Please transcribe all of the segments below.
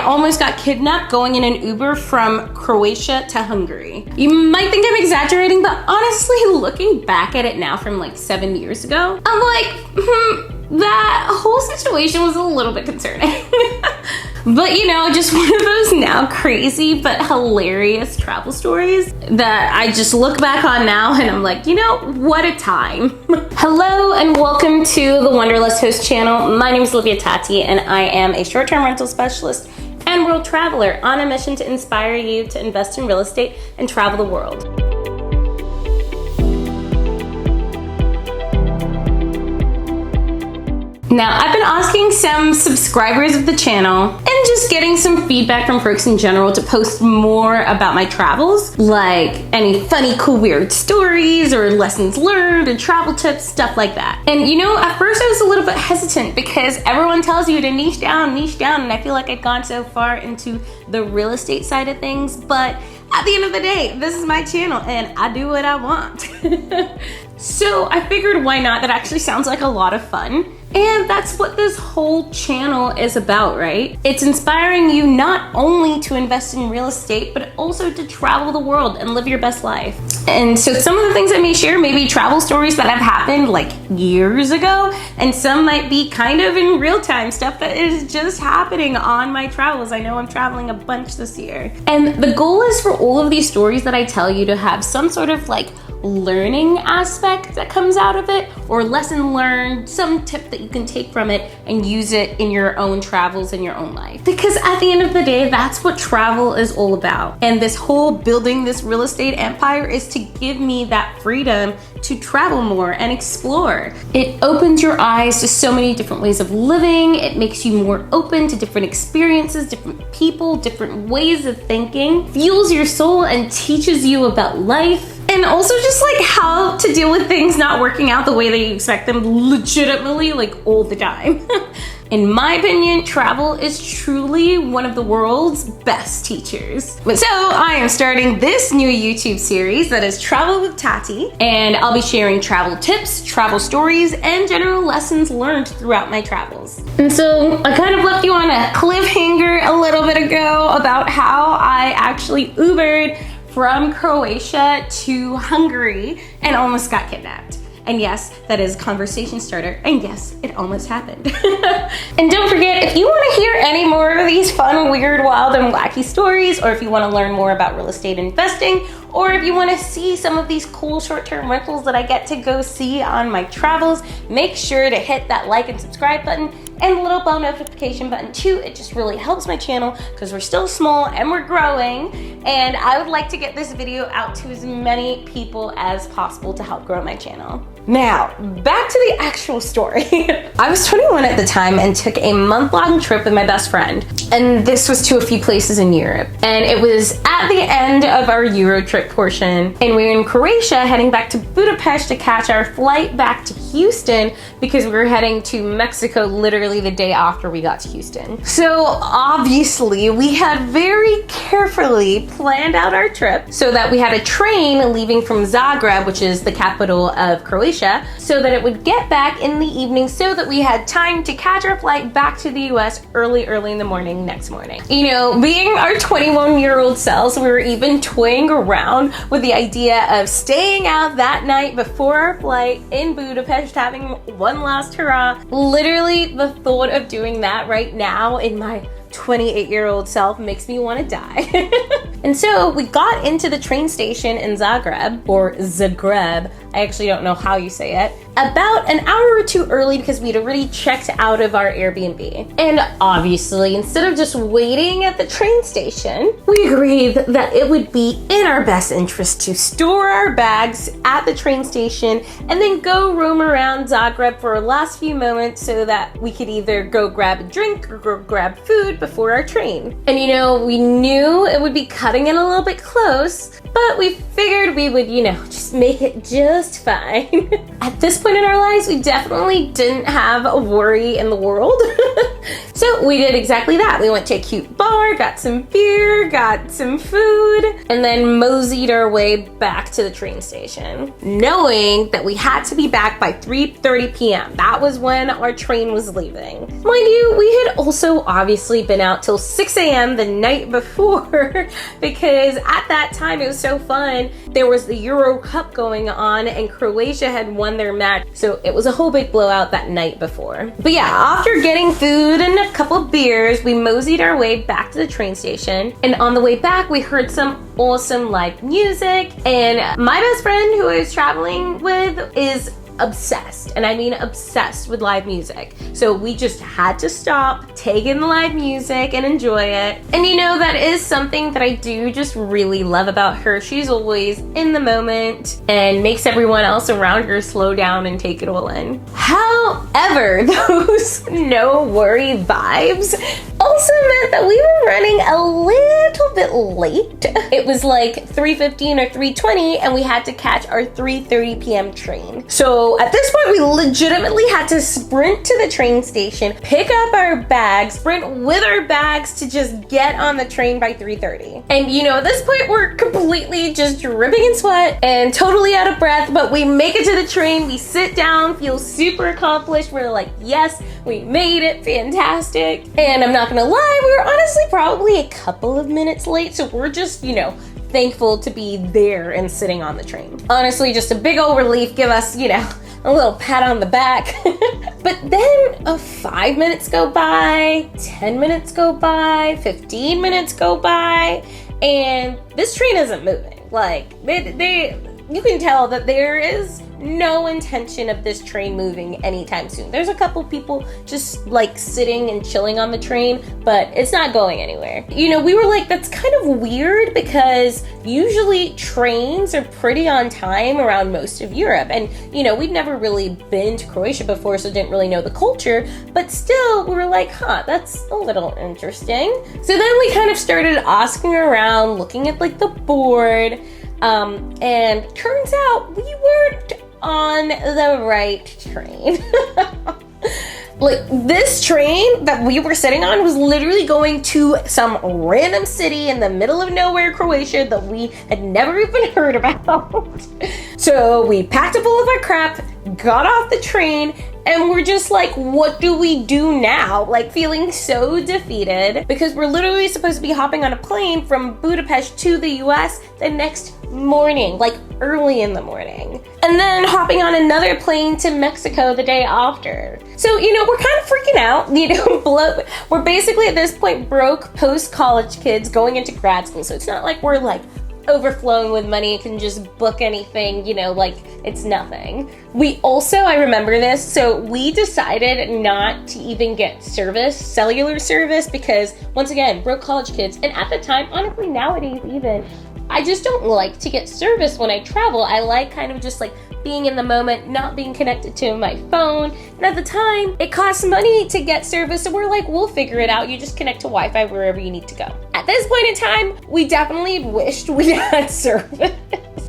I almost got kidnapped going in an Uber from Croatia to Hungary. You might think I'm exaggerating, but honestly, looking back at it now from like 7 years ago, I'm like, that whole situation was a little bit concerning. But you know, just one of those now crazy but hilarious travel stories that I just look back on now and I'm like, you know, what a time. Hello and welcome to the Wanderlust host channel. My name is Olivia Tati and I am a short-term rental specialist and world traveler on a mission to inspire you to invest in real estate and travel the world. Now, I've been asking some subscribers of the channel and just getting some feedback from folks in general to post more about my travels, like any funny, cool, weird stories or lessons learned and travel tips, stuff like that. And you know, at first I was a little bit hesitant because everyone tells you to niche down, and I feel like I've gone so far into the real estate side of things, but at the end of the day, this is my channel and I do what I want. So I figured why not? That actually sounds like a lot of fun. And that's what this whole channel is about, right? It's inspiring you not only to invest in real estate, but also to travel the world and live your best life. And so some of the things I may share may be travel stories that have happened like years ago, and some might be kind of in real time, stuff that is just happening on my travels. I know I'm traveling a bunch this year. And the goal is for all of these stories that I tell you to have some sort of like learning aspect that comes out of it, or lesson learned, some tip that you can take from it and use it in your own travels in your own life. Because at the end of the day, that's what travel is all about. And this whole building this real estate empire is to give me that freedom to travel more and explore. It opens your eyes to so many different ways of living. It makes you more open to different experiences, different people, different ways of thinking, fuels your soul and teaches you about life. And also just like how to deal with things not working out the way that you expect them legitimately, like all the time. In my opinion, travel is truly one of the world's best teachers. So I am starting this new YouTube series that is Travel with Tati, and I'll be sharing travel tips, travel stories, and general lessons learned throughout my travels. And so I kind of left you on a cliffhanger a little bit ago about how I actually Ubered from Croatia to Hungary and almost got kidnapped. And yes, that is a conversation starter. And yes, it almost happened. And don't forget, if you want to hear any more of these fun, weird, wild, and wacky stories, or if you want to learn more about real estate investing, or if you want to see some of these cool short-term rentals that I get to go see on my travels, make sure to hit that like and subscribe button and the little bell notification button too. It just really helps my channel because we're still small and we're growing, and I would like to get this video out to as many people as possible to help grow my channel. Now, back to the actual story. I was 21 at the time and took a month-long trip with my best friend. And this was to a few places in Europe. And it was at the end of our Euro trip portion. And we were in Croatia heading back to Budapest to catch our flight back to Houston because we were heading to Mexico literally the day after we got to Houston. So obviously we had very carefully planned out our trip so that we had a train leaving from Zagreb, which is the capital of Croatia, so that it would get back in the evening so that we had time to catch our flight back to the US early in the morning next morning. You know, being our 21-year-old selves, we were even toying around with the idea of staying out that night before our flight in Budapest, having one last hurrah. Literally, the thought of doing that right now in my 28-year-old self makes me want to die. And so we got into the train station in Zagreb, or Zagreb, I actually don't know how you say it, about an hour or two early because we'd already checked out of our Airbnb. And obviously, instead of just waiting at the train station, we agreed that it would be in our best interest to store our bags at the train station and then go roam around Zagreb for our last few moments so that we could either go grab a drink or go grab food before our train. And you know, we knew it would be cutting it a little bit close, but we figured we would, you know, just make it just fine. At this point in our lives, we definitely didn't have a worry in the world. So we did exactly that. We went to a cute bar, got some beer, got some food, and then moseyed our way back to the train station, knowing that we had to be back by 3:30 p.m. That was when our train was leaving. Mind you, we had also obviously been out till 6 a.m. the night before because at that time it was so fun. There was the Euro Cup going on and Croatia had won their match, so it was a whole big blowout that night before. But yeah, after getting food and a couple of beers, we moseyed our way back to the train station, and on the way back we heard some awesome live music, and my best friend who I was traveling with is obsessed, and I mean obsessed with live music. So we just had to stop, take in the live music and enjoy it. And you know, that is something that I do just really love about her. She's always in the moment and makes everyone else around her slow down and take it all in. However, those no worry vibes also meant that we were running a little bit late. It was like 3:15 or 3:20 and we had to catch our 3:30 p.m. train. So at this point, we legitimately had to sprint to the train station, pick up our bags, sprint with our bags to just get on the train by 3:30. And you know, at this point, we're completely just dripping in sweat and totally out of breath, but we make it to the train, we sit down, feel super accomplished. We're like, yes, we made it, fantastic. And I'm not gonna lie, we were honestly probably a couple of minutes late, so we're just, you know, thankful to be there and sitting on the train. Honestly, just a big old relief. Give us, you know, a little pat on the back. But then 5 minutes go by, 10 minutes go by, 15 minutes go by, and this train isn't moving. Like, you can tell that there is no intention of this train moving anytime soon. There's a couple people just like sitting and chilling on the train, but it's not going anywhere. You know, we were like, that's kind of weird because usually trains are pretty on time around most of Europe. And, you know, we'd never really been to Croatia before, so didn't really know the culture, but still we were like, huh, that's a little interesting. So then we kind of started asking around, looking at like the board, and turns out we weren't on the right train. Like, this train that we were sitting on was literally going to some random city in the middle of nowhere, Croatia, that we had never even heard about. So we packed up all of our crap, got off the train, and we're just like, what do we do now? Like, feeling so defeated because we're literally supposed to be hopping on a plane from Budapest to the US the next morning, like early in the morning. And then hopping on another plane to Mexico the day after. So, you know, we're kind of freaking out, you know, we're basically at this point broke post-college kids going into grad school. So it's not like we're like overflowing with money, can just book anything, you know, like it's nothing. We also, I remember this, so we decided not to even get cellular service, because once again, broke college kids. And at the time, honestly, nowadays even, I just don't like to get service when I travel. I like kind of just like being in the moment, not being connected to my phone. And at the time, it costs money to get service, so we're like, we'll figure it out. You just connect to Wi-Fi wherever you need to go. At this point in time, we definitely wished we had service.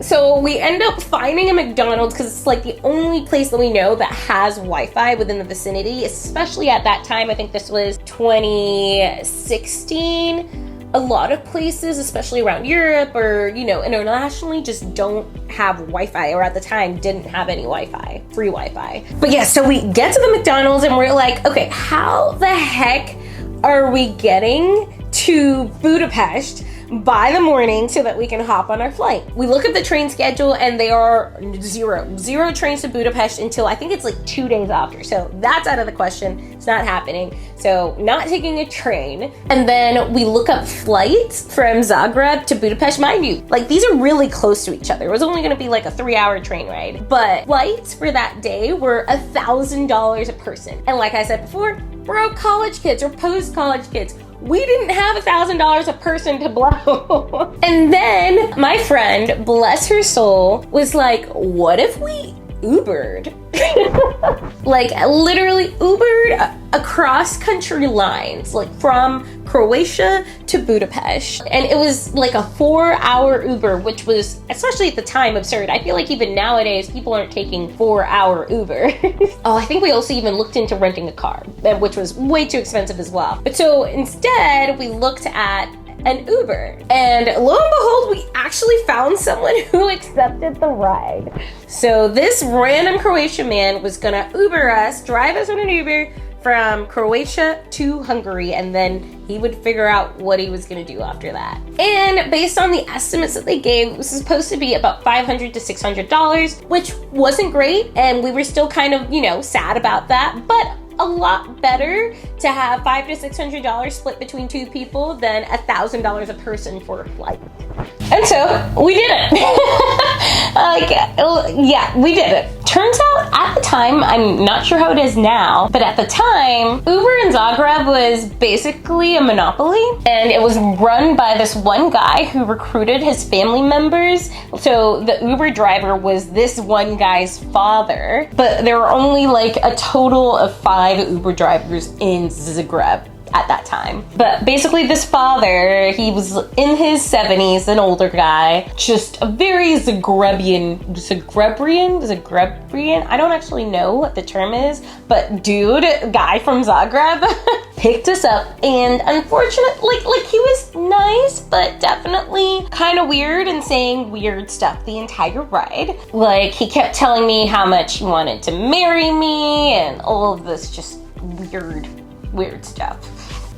So we end up finding a McDonald's because it's like the only place that we know that has Wi-Fi within the vicinity, especially at that time. I think this was 2016. A lot of places, especially around Europe or, you know, internationally, just don't have Wi-Fi, or at the time didn't have any Wi-Fi, free Wi-Fi. But yeah, so we get to the McDonald's and we're like, okay, how the heck are we getting to Budapest by the morning so that we can hop on our flight? We look at the train schedule and they are zero trains to Budapest until I think it's like 2 days after. So that's out of the question. It's not happening. So not taking a train. And then we look up flights from Zagreb to Budapest. Mind you, like these are really close to each other. It was only going to be like a 3-hour train ride, but flights for that day were $1,000 a person. And like I said before, broke college kids or post-college kids, we didn't have $1,000 a person to blow. And then my friend, bless her soul, was like, what if we Ubered. Like literally Ubered across country lines, like from Croatia to Budapest. And it was like a 4-hour Uber, which was, especially at the time, absurd. I feel like even nowadays, people aren't taking 4-hour Uber. Oh, I think we also even looked into renting a car, which was way too expensive as well. But so instead, we looked at an Uber. And lo and behold, we actually found someone who accepted the ride. So this random Croatian man was gonna Uber us, drive us on an Uber from Croatia to Hungary, and then he would figure out what he was gonna do after that. And based on the estimates that they gave, it was supposed to be about $500 to $600, which wasn't great, and we were still kind of, you know, sad about that, but a lot better to have $500 to $600 split between 2 people than $1,000 a person for a flight. And so we did it. Yeah, we did it. Turns out at the time, I'm not sure how it is now, but at the time, Uber in Zagreb was basically a monopoly, and it was run by this one guy who recruited his family members. So the Uber driver was this one guy's father, but there were only like a total of 5 Uber drivers in Zagreb at that time. But basically this father, he was in his 70s, an older guy, just a very Zagrebian, I don't actually know what the term is, but dude, guy from Zagreb, picked us up, and unfortunately, like he was nice, but definitely kind of weird and saying weird stuff the entire ride. Like he kept telling me how much he wanted to marry me and all of this just weird stuff.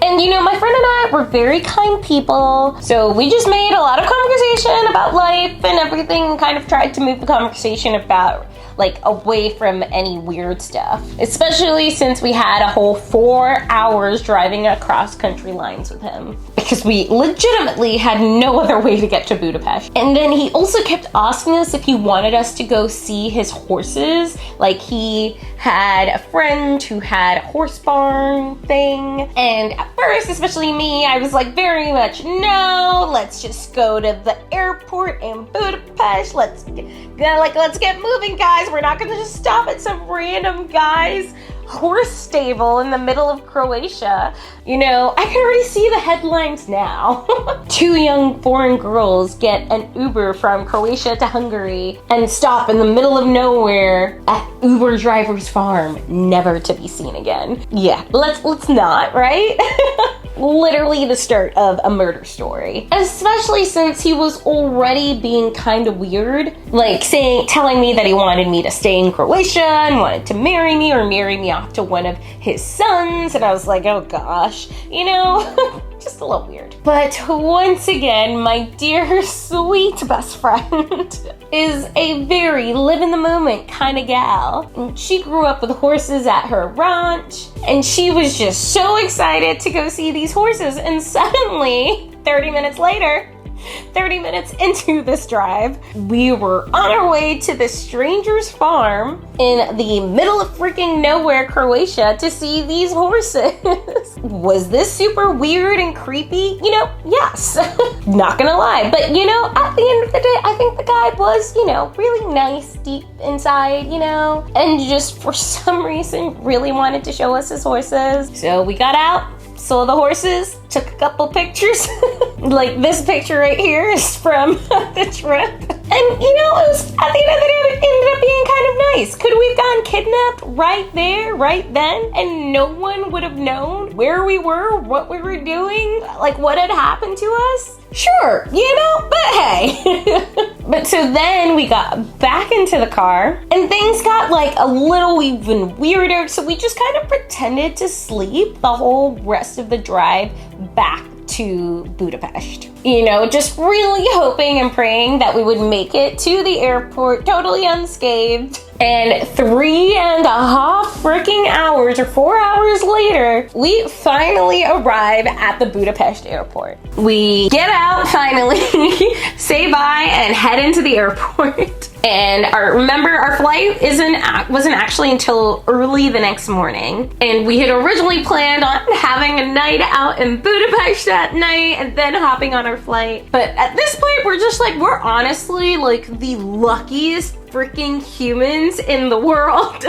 And you know, my friend and I were very kind people, so we just made a lot of conversation about life and everything, and kind of tried to move the conversation about like away from any weird stuff, especially since we had a whole 4 hours driving across country lines with him, because we legitimately had no other way to get to Budapest. And then he also kept asking us if he wanted us to go see his horses. Like he had a friend who had a horse barn thing, and at first, especially me, I was like very much, no, let's just go to the airport in Budapest, let's get moving, guys. We're not gonna just stop at some random guy's horse stable in the middle of Croatia. You know, I can already see the headlines now. 2 young foreign girls get an Uber from Croatia to Hungary and stop in the middle of nowhere at Uber driver's farm, never to be seen again. Yeah, let's not, right? Literally the start of a murder story. Especially since he was already being kind of weird, like telling me that he wanted me to stay in Croatia and wanted to marry me or marry me off to one of his sons, and I was like, oh gosh, you know, just a little weird. But once again, my dear sweet best friend is a very live in the moment kind of gal. And she grew up with horses at her ranch, and she was just so excited to go see these horses, and suddenly 30 minutes later, 30 minutes into this drive, we were on our way to this stranger's farm in the middle of freaking nowhere, Croatia, to see these horses. Was this super weird and creepy? You know, yes. Not gonna lie. But, you know, at the end of the day, I think the guy was, you know, really nice deep inside, you know, and just for some reason really wanted to show us his horses. So we got out, saw the horses, took a couple pictures. Like this picture right here is from the trip. And you know, it was, at the end of the day, it ended up being kind of nice. Could we have gotten kidnapped right there, right then, and no one would have known where we were, what we were doing, like what had happened to us? Sure, you know, but hey. But so then we got back into the car and things got like a little even weirder. So we just kind of pretended to sleep the whole rest of the drive back to Budapest. You know, just really hoping and praying that we would make it to the airport totally unscathed. And 3.5 freaking hours or 4 hours later, we finally arrive at the Budapest airport. We get out finally, say bye, and head into the airport. And remember, our flight wasn't actually until early the next morning. And we had originally planned on having a night out in Budapest that night and then hopping on our flight. But at this point, we're just like, we're honestly like the luckiest freaking humans in the world.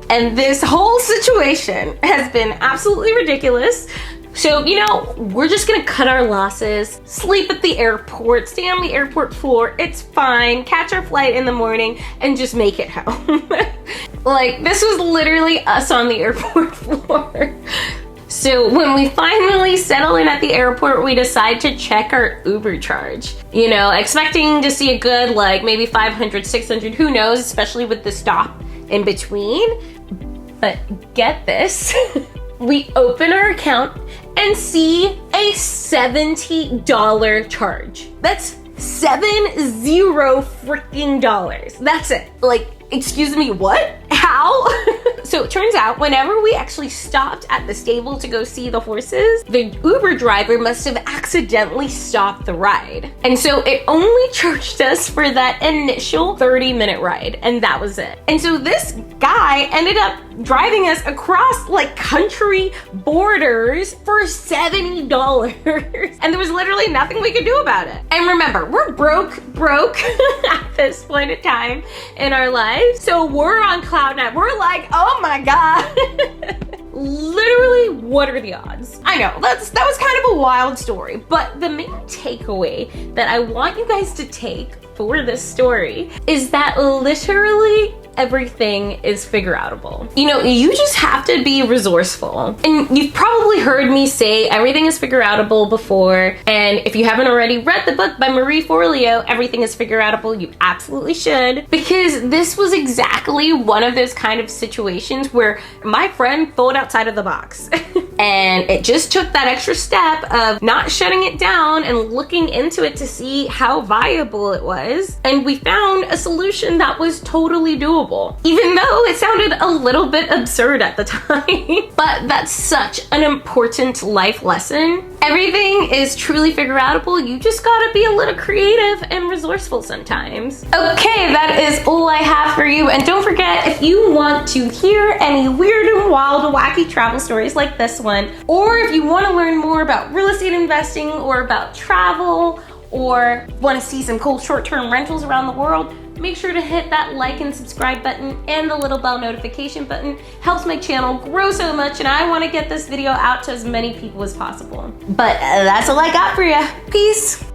And this whole situation has been absolutely ridiculous. So, you know, we're just gonna cut our losses, sleep at the airport, stay on the airport floor, it's fine, catch our flight in the morning, and just make it home. Like, this was literally us on the airport floor. So when we finally settle in at the airport, we decide to check our Uber charge. You know, expecting to see a good, like, maybe 500, 600, who knows, especially with the stop in between. But get this. We open our account and see a $70 charge. That's $70 freaking dollars. That's it. Like, excuse me, what? How? So it turns out whenever we actually stopped at the stable to go see the horses, the Uber driver must have accidentally stopped the ride. And so it only charged us for that initial 30-minute ride, and that was it. And so this guy ended up driving us across like country borders for $70. And there was literally nothing we could do about it. And remember, we're broke at this point in time in our lives. So we're on cloud nine. We're like, oh my God. Literally, what are the odds? I know, that was kind of a wild story, but the main takeaway that I want you guys to take for this story is that literally everything is figure outable. You know, you just have to be resourceful. And you've probably heard me say everything is figure outable before. And if you haven't already read the book by Marie Forleo, Everything is Figure Outable, you absolutely should. Because this was exactly one of those kind of situations where my friend thought outside of the box. And it just took that extra step of not shutting it down and looking into it to see how viable it was. And we found a solution that was totally doable. Even though it sounded a little bit absurd at the time. But that's such an important life lesson. Everything is truly figure outable. You just gotta be a little creative and resourceful sometimes. Okay, that is all I have for you. And don't forget, if you want to hear any weird and wild, wacky travel stories like this one, or if you want to learn more about real estate investing or about travel, or want to see some cool short-term rentals around the world, make sure to hit that like and subscribe button and the little bell notification button. Helps my channel grow so much, and I want to get this video out to as many people as possible. But that's all I got for you. Peace.